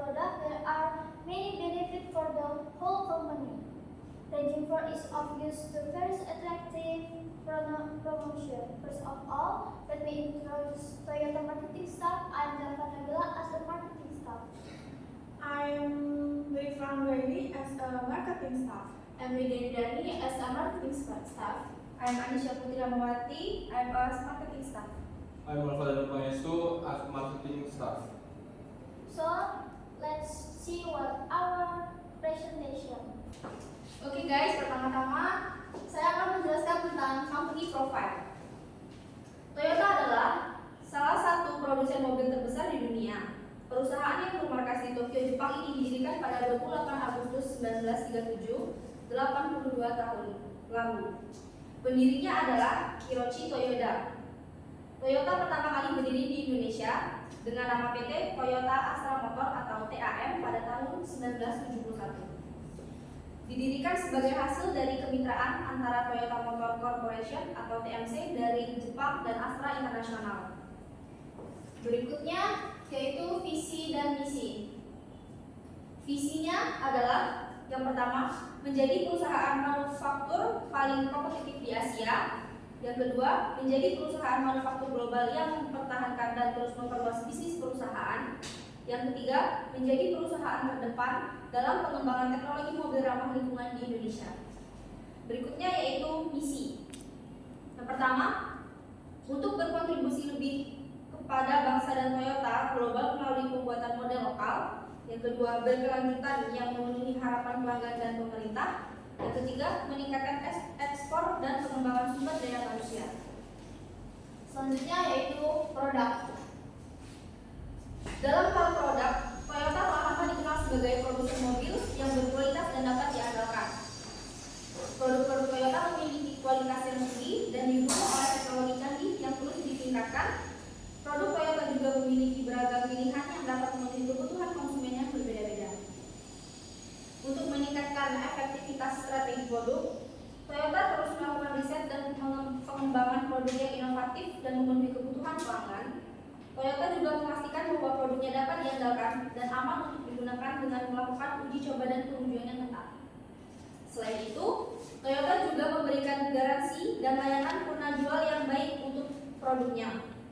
product, there are many benefits for the whole company, ranging from ease of use to very attractive promotion. First of all, let me introduce Toyota marketing staff. I am Delva Nabila as the marketing staff. I'm Rifan Waili as a marketing staff. I'm Widya Dani as a marketing staff. I'm Anisha Putri Ramawati. I'm a marketing staff. I'm Alfredo Pangestu as marketing staff. So, let's see what our presentation. Oke guys, pertama-tama saya akan menjelaskan tentang company profile. Toyota adalah salah satu produsen mobil terbesar di dunia. Perusahaan yang bermarkas di Tokyo, Jepang ini didirikan pada 28 Agustus 1937, 82 tahun lalu. Pendirinya adalah Hiroshi Toyoda. Toyota pertama kali berdiri di Indonesia dengan nama PT Toyota Astra Motor atau TAM pada tahun 1971. Didirikan sebagai hasil dari kemitraan antara Toyota Motor Corporation atau TMC dari Jepang dan Astra International. Berikutnya yaitu visi dan misi. Visinya adalah yang pertama, menjadi perusahaan manufaktur paling kompetitif di Asia. Yang kedua, menjadi perusahaan manufaktur global yang mempertahankan dan terus memperluas bisnis perusahaan. Yang ketiga, menjadi perusahaan terdepan dalam pengembangan teknologi mobil ramah lingkungan di Indonesia. Berikutnya yaitu misi. Yang pertama, untuk berkontribusi lebih kepada bangsa dan Toyota global melalui pembuatan model lokal. Yang kedua, berkelanjutan yang memenuhi harapan pelanggan dan pemerintah. Yang ketiga, meningkatkan ekspor dan pengembangan sumber daya manusia. Selanjutnya yaitu produk. Dalam hal produk, Toyota telah lama dikenal sebagai produsen mobil yang berkualitas dan dapat diandalkan. Produk-produk Toyota memiliki kualitas yang tinggi dan didukung oleh teknologi canggih yang terus ditingkatkan. Produk Toyota juga memiliki beragam pilihan yang dapat memenuhi kebutuhan konsumen yang berbeda-beda. Untuk meningkatkan efektivitas strategi produk, Toyota terus melakukan riset dan pengembangan produk yang inovatif dan memenuhi kebutuhan pelanggan. Toyota juga memastikan bahwa produknya dapat diandalkan dan aman untuk digunakan dengan melakukan uji coba dan pengujian yang ketat. Selain itu, Toyota juga memberikan garansi dan layanan purna jual yang baik untuk produknya.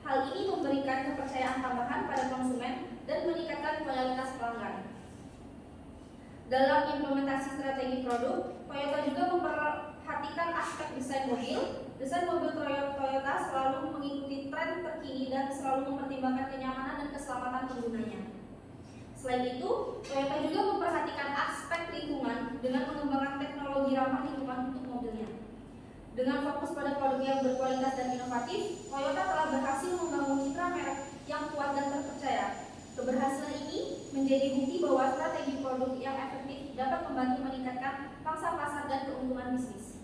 Hal ini memberikan kepercayaan tambahan pada konsumen dan meningkatkan loyalitas pelanggan. Dalam implementasi strategi produk, Toyota juga memperhatikan aspek desain mobil. Desain mobil Toyota selalu mengikuti tren terkini dan selalu mempertimbangkan kenyamanan dan keselamatan penggunanya. Selain itu, Toyota juga memperhatikan aspek lingkungan dengan mengembangkan teknologi ramah lingkungan untuk mobilnya. Dengan fokus pada produk yang berkualitas dan inovatif, Toyota telah berhasil membangun citra merek yang kuat dan terpercaya. Keberhasilan ini menjadi bukti bahwa strategi produk yang efektif dapat membantu meningkatkan pangsa pasar dan keuntungan bisnis.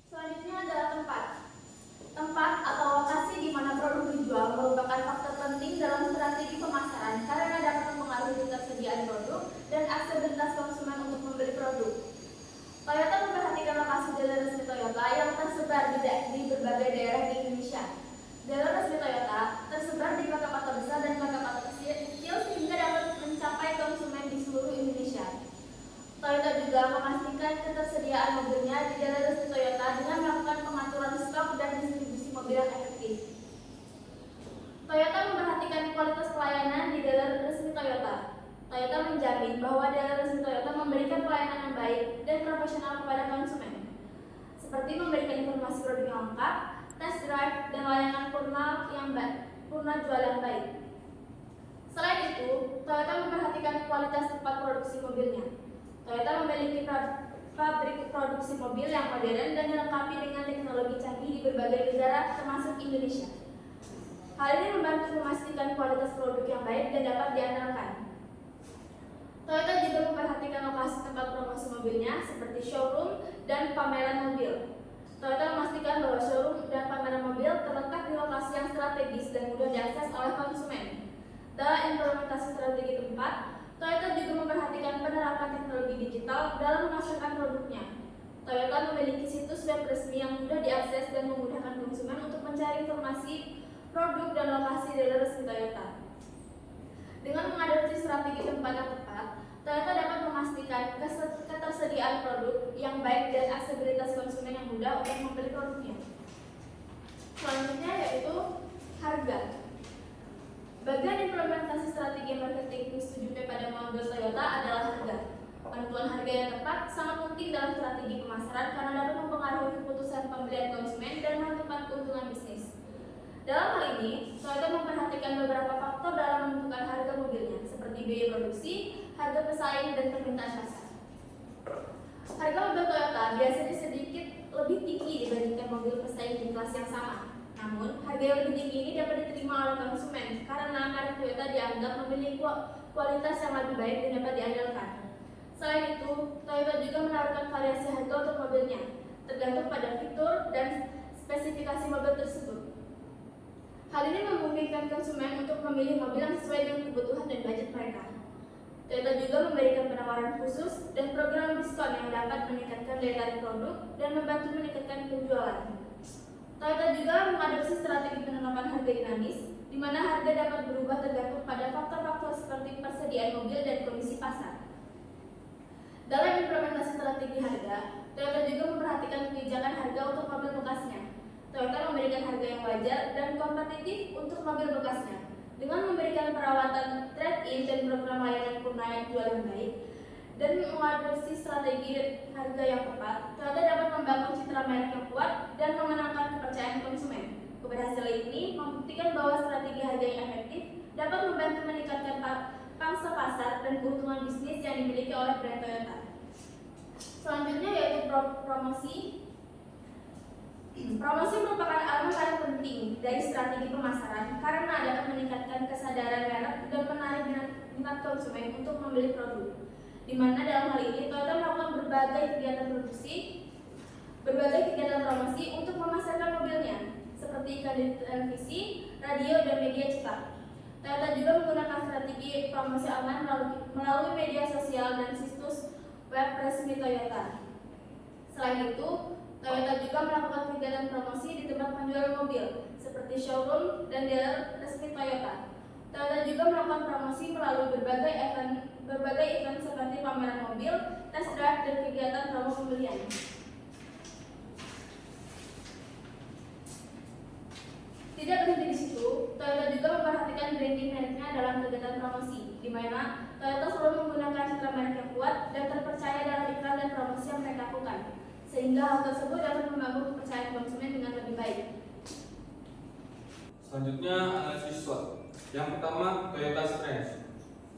Selanjutnya adalah tempat. Tempat atau lokasi di mana produk dijual merupakan faktor penting dalam strategi pemasaran karena dapat mempengaruhi ketersediaan produk dan aksesibilitas konsumen untuk membeli produk. Toyota memperhatikan lokasi dealer resmi Toyota yang tersebar di berbagai daerah di Indonesia. Dealer resmi Toyota tersebar di kota-kota besar dan kota-kota kecil sehingga dapat mencapai konsumen di seluruh Indonesia. Toyota juga memastikan ketersediaan mobilnya di dealer resmi Toyota dengan melakukan pengaturan stok dan distribusi mobil yang efektif. Toyota memperhatikan kualitas pelayanan di dealer resmi Toyota. Toyota menjamin bahwa dealer resmi Toyota memberikan pelayanan yang baik dan profesional kepada konsumen, seperti memberikan informasi produk yang lengkap, test drive, dan layanan purna jual yang baik. Selain itu, Toyota memperhatikan kualitas tempat produksi mobilnya. Toyota memiliki pabrik produksi mobil yang modern dan dilengkapi dengan teknologi canggih di berbagai negara termasuk Indonesia. Hal ini membantu memastikan kualitas produk yang baik dan dapat diandalkan. Toyota juga memperhatikan lokasi tempat promosi mobilnya seperti showroom dan pameran mobil. Toyota memastikan bahwa showroom dan pameran mobil terletak di lokasi yang strategis dan mudah diakses oleh konsumen. Dalam implementasi strategi tempat, Toyota juga memperhatikan penerapan teknologi digital dalam menghasilkan produknya. Toyota memiliki situs web resmi yang mudah diakses dan memudahkan konsumen untuk mencari informasi produk dan lokasi dealer resmi Toyota. Dengan mengadopsi strategi tempat yang tepat, Toyota dapat memastikan ketersediaan produk yang baik dan aksesibilitas konsumen yang mudah untuk membeli produknya. Selanjutnya yaitu harga. Bagian implementasi strategi marketing Plus7P pada model Toyota adalah harga. Penentuan harga yang tepat sangat penting dalam strategi pemasaran karena dapat mempengaruhi keputusan pembelian konsumen dan menentukan keuntungan bisnis. Dalam hal ini, Toyota memperhatikan beberapa faktor dalam menentukan harga mobilnya, seperti biaya produksi, harga pesaing, dan permintaan pasar. Harga mobil Toyota biasanya sedikit lebih tinggi dibandingkan mobil pesaing di kelas yang sama. Namun, harga yang lebih tinggi ini dapat diterima oleh konsumen karena merek Toyota dianggap memiliki kualitas yang lebih baik dan dapat diandalkan. Selain itu, Toyota juga menawarkan variasi harga untuk mobilnya, tergantung pada fitur dan spesifikasi mobil tersebut. Hal ini memungkinkan konsumen untuk memilih mobil yang sesuai dengan kebutuhan dan budget mereka. Toyota juga memberikan penawaran khusus dan program diskon yang dapat meningkatkan daya tarik produk dan membantu meningkatkan penjualan. Toyota juga mengadopsi strategi penerapan harga dinamis, di mana harga dapat berubah tergantung pada faktor-faktor seperti persediaan mobil dan kondisi pasar. Dalam implementasi strategi harga, Toyota juga memperhatikan kebijakan harga untuk mobil bekasnya. Toyota memberikan harga yang wajar dan kompetitif untuk mobil bekasnya. Dengan memberikan perawatan trade-in dan program layanan pembayaran jual yang baik, dan mengadopsi strategi harga yang tepat, Toyota dapat membangun citra merek yang kuat dan memenangkan kepercayaan konsumen. Keberhasilan ini membuktikan bahwa strategi harga yang efektif dapat membantu meningkatkan pangsa pasar dan keuntungan bisnis yang dimiliki oleh brand Toyota. Selanjutnya yaitu promosi. Promosi merupakan elemen paling penting dari strategi pemasaran karena dapat meningkatkan kesadaran merek dan menarik minat konsumen untuk membeli produk. Di mana dalam hal ini Toyota melakukan berbagai kegiatan promosi untuk memasarkan mobilnya, seperti iklan di televisi, radio, dan media cetak. Toyota juga menggunakan strategi promosi online melalui media sosial dan situs web resmi Toyota. Selain itu, Toyota juga melakukan kegiatan promosi di tempat penjualan mobil, seperti showroom dan dealer resmi Toyota. Toyota juga melakukan promosi melalui berbagai event seperti pameran mobil, test drive, dan kegiatan promo pembelian. Tidak berhenti di situ, Toyota juga memperhatikan branding mereknya dalam kegiatan promosi, di mana Toyota selalu menggunakan citra merek yang kuat dan terpercaya dalam iklan dan promosi yang mereka lakukan, sehingga hal tersebut dapat membangun kepercayaan konsumen dengan lebih baik. Selanjutnya analisis SWOT. Yang pertama, Toyota Strengths.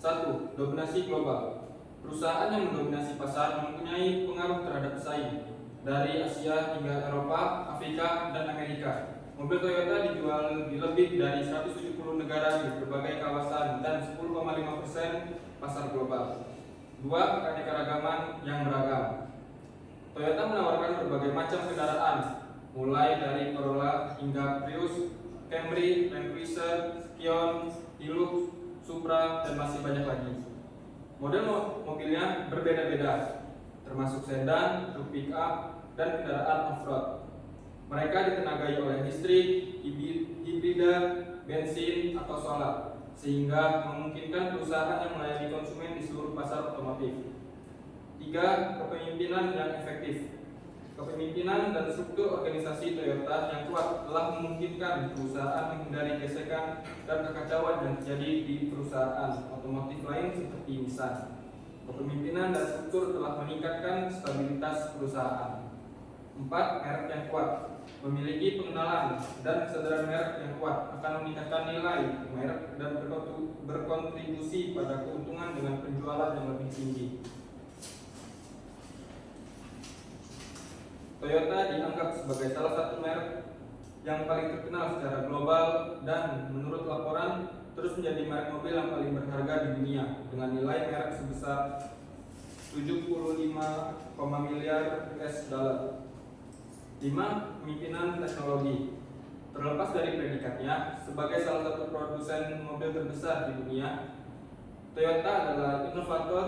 1. Dominasi global. Perusahaan yang mendominasi pasar mempunyai pengaruh terhadap pesaing dari Asia hingga Eropa, Afrika, dan Amerika. Mobil Toyota dijual di lebih dari 170 negara di berbagai kawasan dan 10,5% pasar global. 2. Keanekaragaman yang beragam. Toyota menawarkan berbagai macam kendaraan, mulai dari Corolla hingga Prius, Camry, Land Cruiser, Scion, Hilux, Supra, dan masih banyak lagi. Model mobilnya berbeda-beda, termasuk sedan, truk pick-up, dan kendaraan off-road. Mereka ditenagai oleh listrik, hibrida, bensin, atau solar, sehingga memungkinkan perusahaan yang melayani konsumen di seluruh pasar otomotif. 3. Kepemimpinan yang efektif. Kepemimpinan dan struktur organisasi Toyota yang kuat telah memungkinkan perusahaan menghindari gesekan dan kekacauan yang terjadi di perusahaan otomotif lain seperti Nissan. Kepemimpinan dan struktur telah meningkatkan stabilitas perusahaan. 4. Merek yang kuat. Memiliki pengenalan dan kesadaran merek yang kuat akan meningkatkan nilai merek dan berkontribusi pada keuntungan dengan penjualan yang lebih tinggi. Toyota dianggap sebagai salah satu merek yang paling terkenal secara global dan menurut laporan terus menjadi merek mobil yang paling berharga di dunia dengan nilai merek sebesar 75, miliar US dollar. 5. Pemimpinan teknologi. Terlepas dari predikatnya sebagai salah satu produsen mobil terbesar di dunia, Toyota adalah inovator,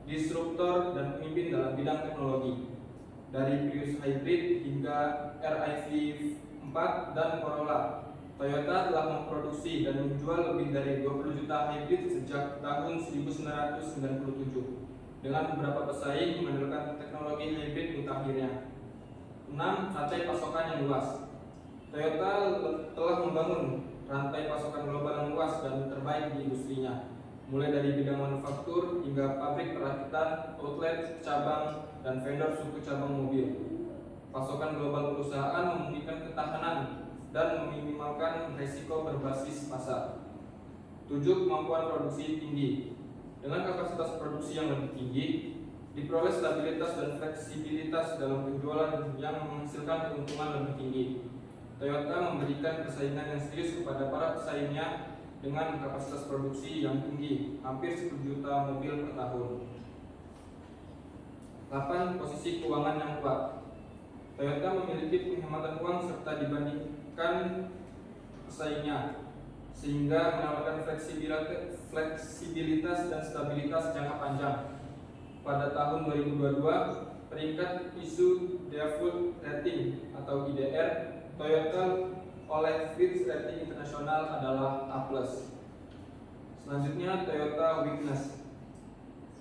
disruptor, dan pemimpin dalam bidang teknologi. Dari Prius Hybrid hingga RIV4 dan Corolla, Toyota telah memproduksi dan menjual lebih dari 20 juta hybrid sejak tahun 1997 dengan beberapa pesaing mengandalkan teknologi hybrid mutakhirnya. 6. Rantai pasokan yang luas. Toyota telah membangun rantai pasokan global yang luas dan terbaik di industrinya, mulai dari bidang manufaktur hingga pabrik perakitan, outlet, cabang, dan vendor suku cabang mobil. Pasokan global perusahaan memungkinkan ketahanan dan meminimalkan risiko berbasis pasar. 7. Kemampuan produksi tinggi. Dengan kapasitas produksi yang lebih tinggi, diperoleh stabilitas dan fleksibilitas dalam penjualan yang menghasilkan keuntungan lebih tinggi. Toyota memberikan persaingan yang serius kepada para pesaingnya dengan kapasitas produksi yang tinggi, hampir 10 juta mobil per tahun. 8. Posisi keuangan yang kuat. Toyota memiliki penghematan uang serta dibandingkan pesaingnya, sehingga menawarkan fleksibilitas dan stabilitas jangka panjang. Pada tahun 2022, peringkat isu Default Rating atau IDR Toyota oleh Fitch Rating Internasional adalah A+. Selanjutnya, Toyota Weakness.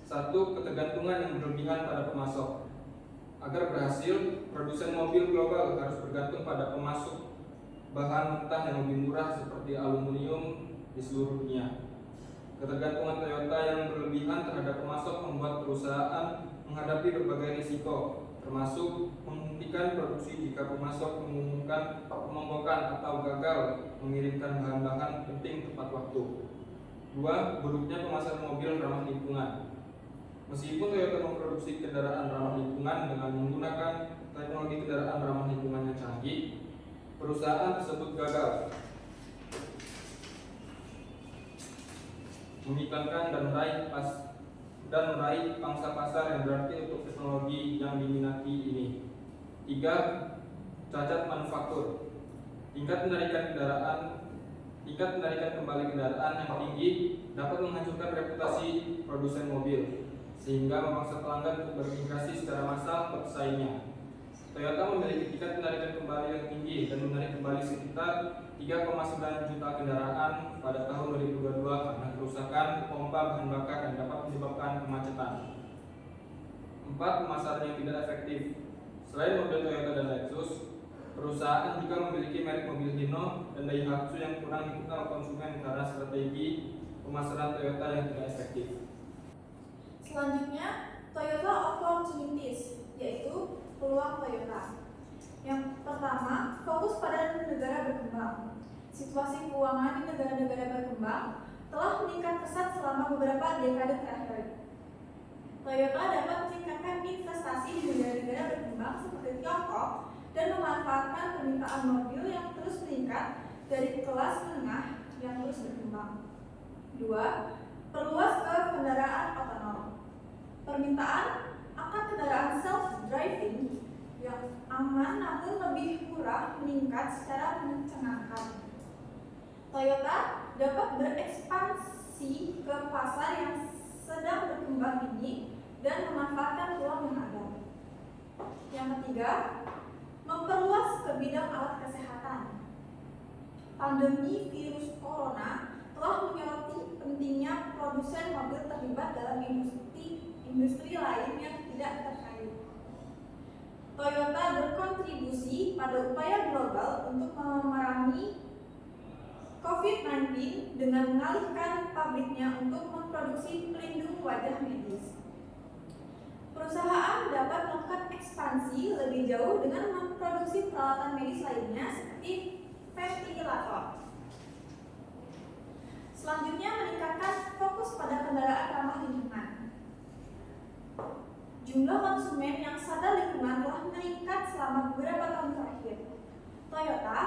1. Ketergantungan yang berlebihan pada pemasok. Agar berhasil, produsen mobil global harus bergantung pada pemasok bahan mentah yang lebih murah seperti aluminium di seluruh dunia. Ketergantungan Toyota yang berlebihan terhadap pemasok membuat perusahaan menghadapi berbagai risiko, termasuk menghentikan produksi jika pemasok mengumumkan pemogokan atau gagal mengirimkan bahan-bahan penting tepat waktu. 2. Buruknya pemasaran mobil ramah lingkungan. Meskipun Toyota memproduksi kendaraan ramah lingkungan dengan menggunakan teknologi kendaraan ramah lingkungan yang canggih, perusahaan tersebut gagal mengiklankan dan meraih pangsa pasar yang berarti untuk teknologi yang diminati ini. 3. Cacat manufaktur. Tingkat penarikan kembali kendaraan yang tinggi dapat menghancurkan reputasi produsen mobil, sehingga memaksa pelanggan untuk bermigrasi secara massal ke pesaingnya. Toyota memiliki tingkat penarikan kembali yang tinggi dan menarik kembali sekitar 3,9 juta kendaraan pada tahun 2022 karena kerusakan pompa bahan bakar dan dapat menyebabkan kemacetan. 4. Pemasaran yang tidak efektif. Selain model Toyota dan Lexus, perusahaan juga memiliki merek mobil Hino dan Daihatsu yang kurang dikenal konsumen karena strategi pemasaran Toyota yang tidak efektif. Selanjutnya, Toyota Opportunities, yaitu peluang Toyota. Yang pertama, fokus pada negara berkembang. Situasi keuangan di negara-negara berkembang telah meningkat pesat selama beberapa dekade terakhir. Toyota dapat meningkatkan investasi di negara-negara berkembang seperti Tiongkok dan memanfaatkan permintaan mobil yang terus meningkat dari kelas menengah yang terus berkembang. 2. Perluas ke kendaraan otonom. Permintaan akan kendaraan self-driving yang aman namun lebih murah meningkat secara mencengangkan. Toyota dapat berekspansi ke pasar yang sedang berkembang ini dan memanfaatkan peluang yang ada. Yang ketiga, memperluas ke bidang alat kesehatan. Pandemi virus corona telah menyoroti pentingnya produsen mobil terlibat dalam industri lain yang tidak terkait. Toyota berkontribusi pada upaya global untuk memerangi COVID-19 dengan mengalihkan pabriknya untuk memproduksi pelindung wajah medis. Perusahaan dapat melakukan ekspansi lebih jauh dengan memproduksi peralatan medis lainnya seperti ventilator. Selanjutnya, meningkatkan fokus pada kendaraan ramah lingkungan. Jumlah konsumen yang sadar lingkungan telah meningkat selama beberapa tahun terakhir. Toyota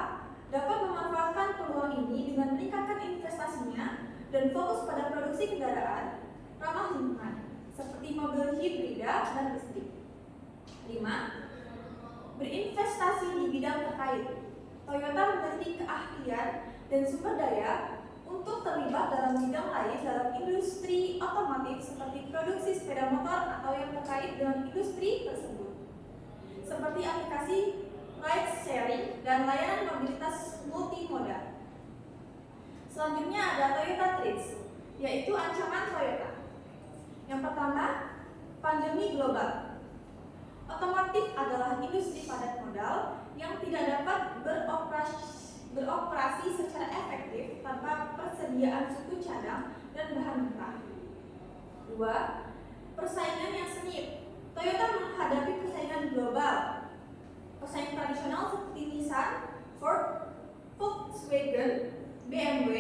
dapat memanfaatkan peluang ini dengan meningkatkan investasinya dan fokus pada produksi kendaraan ramah lingkungan seperti mobil hibrida dan listrik. 5. Berinvestasi di bidang terkait. Toyota memiliki keahlian dan sumber daya untuk terlibat dalam bidang lain dalam industri otomotif seperti produksi sepeda motor atau yang terkait dengan industri tersebut, seperti aplikasi ride sharing dan layanan mobilitas multimoda. Selanjutnya ada Toyota Threats, yaitu ancaman Toyota. Yang pertama, pandemi global. Otomotif adalah industri padat modal yang tidak dapat beroperasi secara efektif tanpa persediaan suku cadang dan bahan mentah. 2. Persaingan yang sengit. Toyota menghadapi persaingan global. Pesaing tradisional seperti Nissan, Ford, Volkswagen, BMW,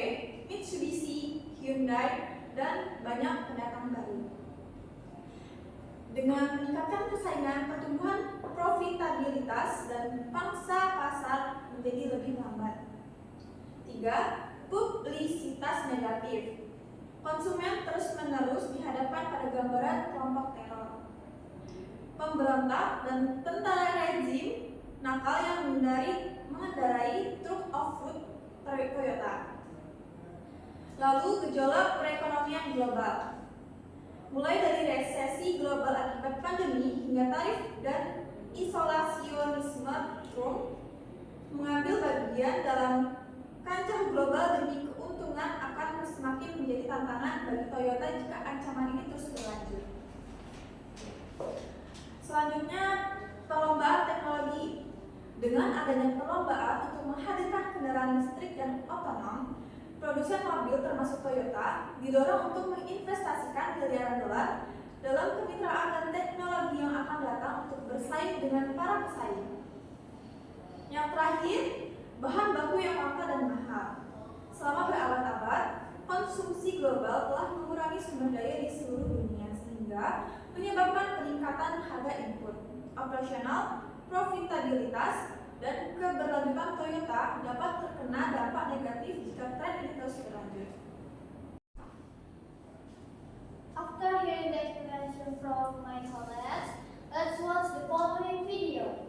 Mitsubishi, Hyundai, dan banyak pendatang baru. Dengan meningkatkan persaingan, pertumbuhan profitabilitas dan pangsa pasar menjadi lebih lambat. 3. Publisitas negatif. Konsumen terus-menerus dihadapkan pada gambaran kelompok teror, pemberontak, dan tentara rezim nakal yang mengendarai truk off-road Toyota. Lalu gejolak perekonomian global. Mulai dari resesi global akibat pandemi hingga tarif dan isolasionisme Trump mengambil bagian dalam kancah global demi keuntungan akan semakin menjadi tantangan bagi Toyota jika ancaman ini terus berlanjut. Selanjutnya, perlombaan teknologi. Dengan adanya perlombaan untuk menghadirkan kendaraan listrik dan otonom, produsen mobil termasuk Toyota didorong untuk menginvestasikan miliaran dolar dalam kemitraan dan teknologi yang akan datang untuk bersaing dengan para pesaing. Yang terakhir, bahan baku yang langka dan mahal. Selama berabad-abad, konsumsi global telah mengurangi sumber daya di seluruh dunia sehingga menyebabkan peningkatan harga input, operasional, profitabilitas, dan keberlanjutan Toyota dapat terkena dampak negatif jika tren ini terus berlanjut. After hearing the explanation from my colleagues, let's watch the following video.